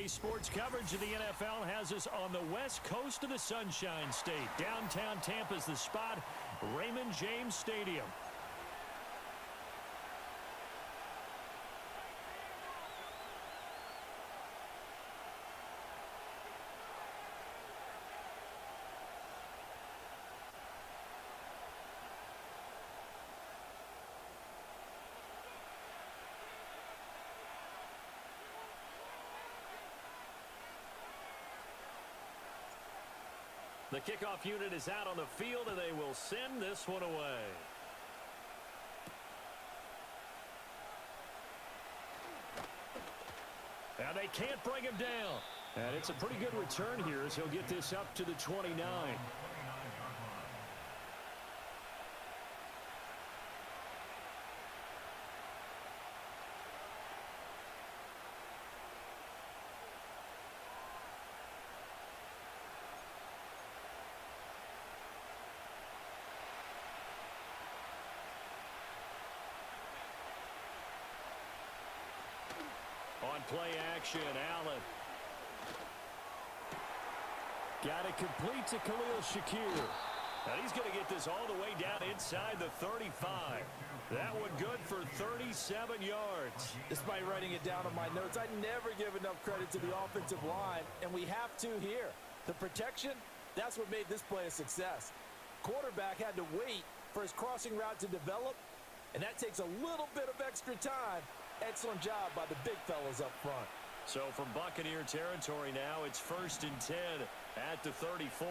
Sports coverage of the NFL has us on the west coast of the Sunshine State. Downtown Tampa's the spot, Raymond James Stadium. The kickoff unit is out on the field, and they will send this one away. And they can't bring him down. And it's a pretty good return here as he'll get this up to the 29. On play action, Allen. Got it complete to Khalil Shakir. And he's going to get this all the way down inside the 35. That one good for 37 yards. Despite writing it down on my notes, I never give enough credit to the offensive line, and we have to here. The protection, that's what made this play a success. Quarterback had to wait for his crossing route to develop, and that takes a little bit of extra time. Excellent job by the big fellas up front. So from Buccaneer territory now, it's 1st and 10 at the 34.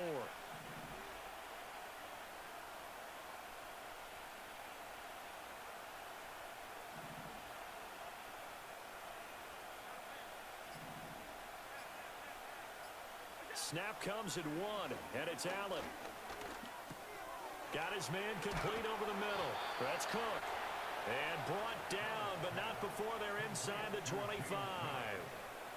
Snap comes at 1, and it's Allen. Got his man complete over the middle. That's Cook. And brought down, but not before they're inside the 25.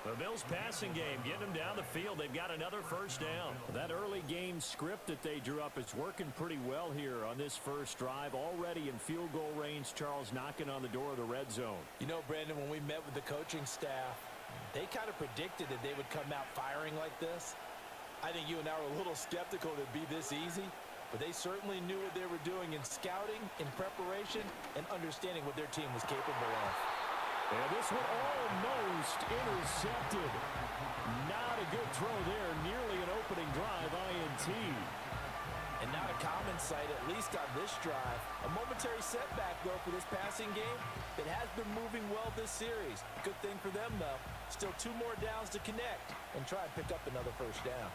The Bills' passing game getting them down the field. They've got another first down. That early game script that they drew up is working pretty well here on this first drive. Already in field goal range, Charles knocking on the door of the red zone. You know, Brandon, when we met with the coaching staff, they kind of predicted that they would come out firing like this. I think you and I were a little skeptical that it'd be this easy. But they certainly knew what they were doing in scouting, in preparation, and understanding what their team was capable of. And this one almost intercepted. Not a good throw there. Nearly an opening drive, INT. And not a common sight, at least on this drive. A momentary setback, though, for this passing game that has been moving well this series. Good thing for them, though. Still 2 more downs to connect and try and pick up another first down.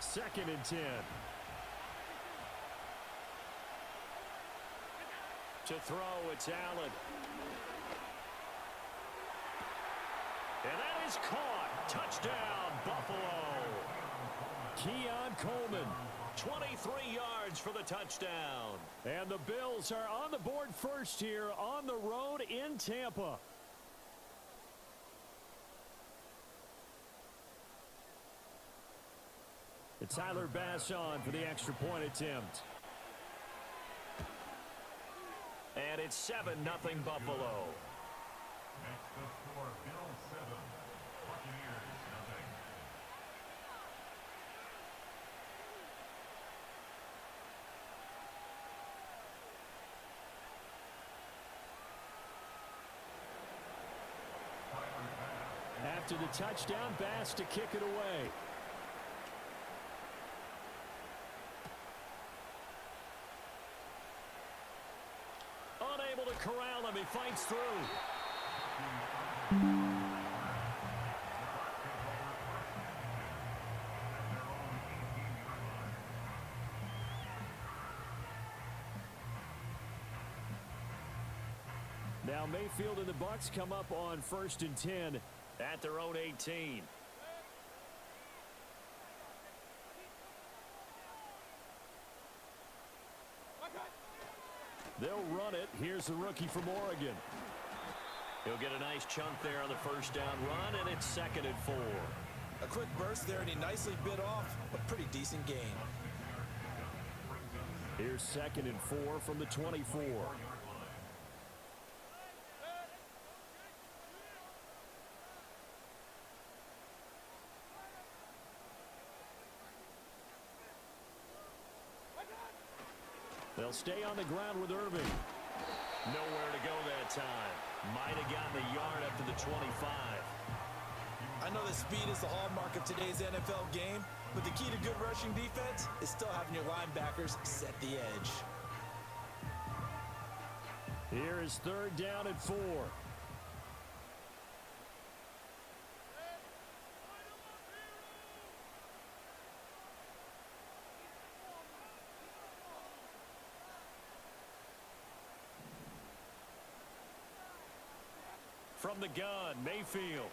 2nd and 10. To throw, it's Allen. And that is caught. Touchdown, Buffalo. Keon Coleman, 23 yards for the touchdown. And the Bills are on the board first here on the road in Tampa. It's Tyler Bass on for the extra point attempt. And it's 7-0 Buffalo. Next the score, Bills 7, Buccaneers nothing. After the touchdown, Bass to kick it away. Unable to corral him. He fights through. Now Mayfield and the Bucs come up on 1st and 10 at their own 18. They'll run it. Here's the rookie from Oregon. He'll get a nice chunk there on the first down run, and it's 2nd and 4. A quick burst there, and he nicely bit off a pretty decent gain. Here's 2nd and 4 from the 24. stay on the ground with Irving. Nowhere to go that time. Might have gotten the yard up to the 25. I know that speed is the hallmark of today's NFL game, but the key to good rushing defense is still having your linebackers set the edge. Here is 3rd down and 4. From the gun, Mayfield.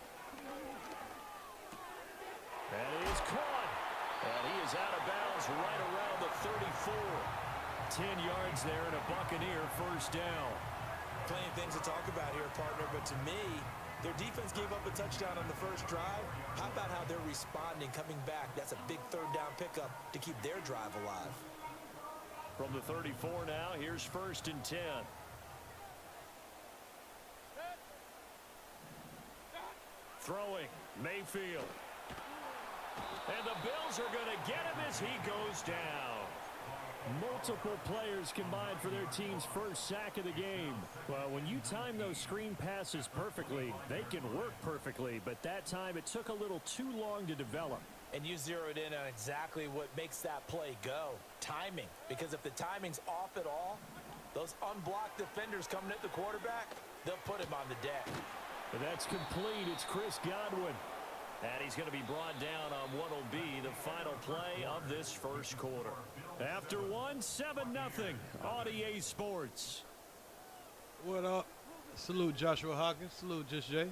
And he is caught. And he is out of bounds right around the 34. 10 yards there and a Buccaneer first down. Plenty of things to talk about here, partner, but to me, their defense gave up a touchdown on the first drive. How about how they're responding, coming back? That's a big 3rd down pickup to keep their drive alive. From the 34 now, here's 1st and 10. Throwing, Mayfield. And the Bills are going to get him as he goes down. Multiple players combined for their team's first sack of the game. Well, when you time those screen passes perfectly, they can work perfectly, but that time it took a little too long to develop. And you zeroed in on exactly what makes that play go. Timing. Because if the timing's off at all, those unblocked defenders coming at the quarterback, they'll put him on the deck. But that's complete. It's Chris Godwin. And he's going to be brought down on what will be the final play of this first quarter. After 7-0 on EA Sports. What up? Salute Joshua Hawkins. Salute Just Jay.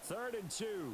Third and 2.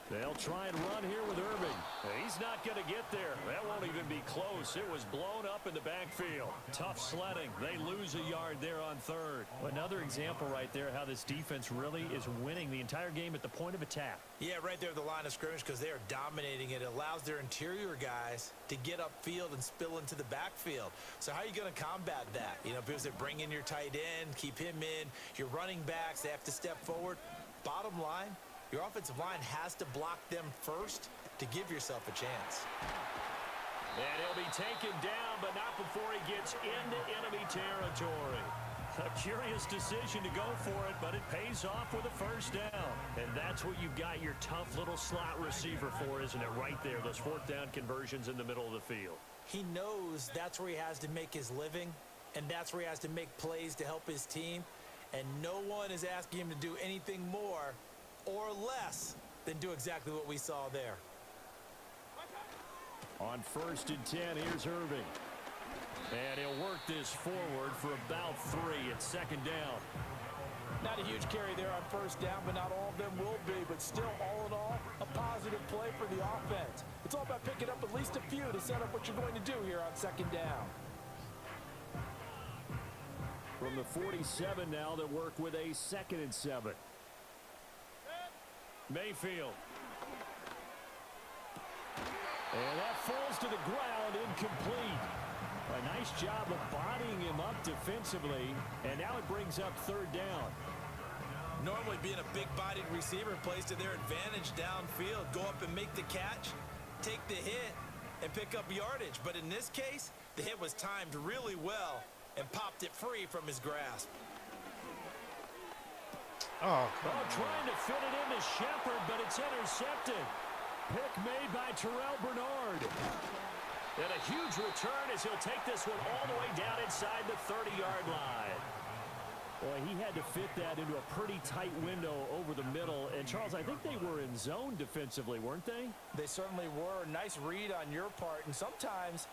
They'll try and run here with Irving. He's not going to get there. That won't even be close. It was blown up in the backfield. Tough sledding. They lose a yard there on 3rd. Another example right there how this defense really is winning the entire game at the point of attack. Yeah, right there at the line of scrimmage because they are dominating it. It allows their interior guys to get upfield and spill into the backfield. So how are you going to combat that? You know, because they bring in your tight end, keep him in. Your running backs, they have to step forward. Bottom line, your offensive line has to block them first to give yourself a chance. And he'll be taken down, but not before he gets into enemy territory. A curious decision to go for it, but it pays off with a first down. And that's what you've got your tough little slot receiver for, isn't it? Right there, those 4th down conversions in the middle of the field. He knows that's where he has to make his living, and that's where he has to make plays to help his team. And no one is asking him to do anything more or less than do exactly what we saw there. On 1st and 10, here's Irving. And he'll work this forward for about 3 at 2nd down. Not a huge carry there on 1st down, but not all of them will be. But still, all in all, a positive play for the offense. It's all about picking up at least a few to set up what you're going to do here on 2nd down. From the 47 now, they work with a 2nd and 7. Mayfield. And that falls to the ground, incomplete. A nice job of bodying him up defensively, and now it brings up 3rd down. Normally being a big-bodied receiver plays to their advantage downfield. Go up and make the catch, take the hit, and pick up yardage. But in this case, the hit was timed really well and popped it free from his grasp. Trying to fit it into Shepard, but it's intercepted. Pick made by Terrell Bernard. And a huge return as he'll take this one all the way down inside the 30-yard line. Boy, he had to fit that into a pretty tight window over the middle. And, Charles, I think they were in zone defensively, weren't they? They certainly were. Nice read on your part. And sometimes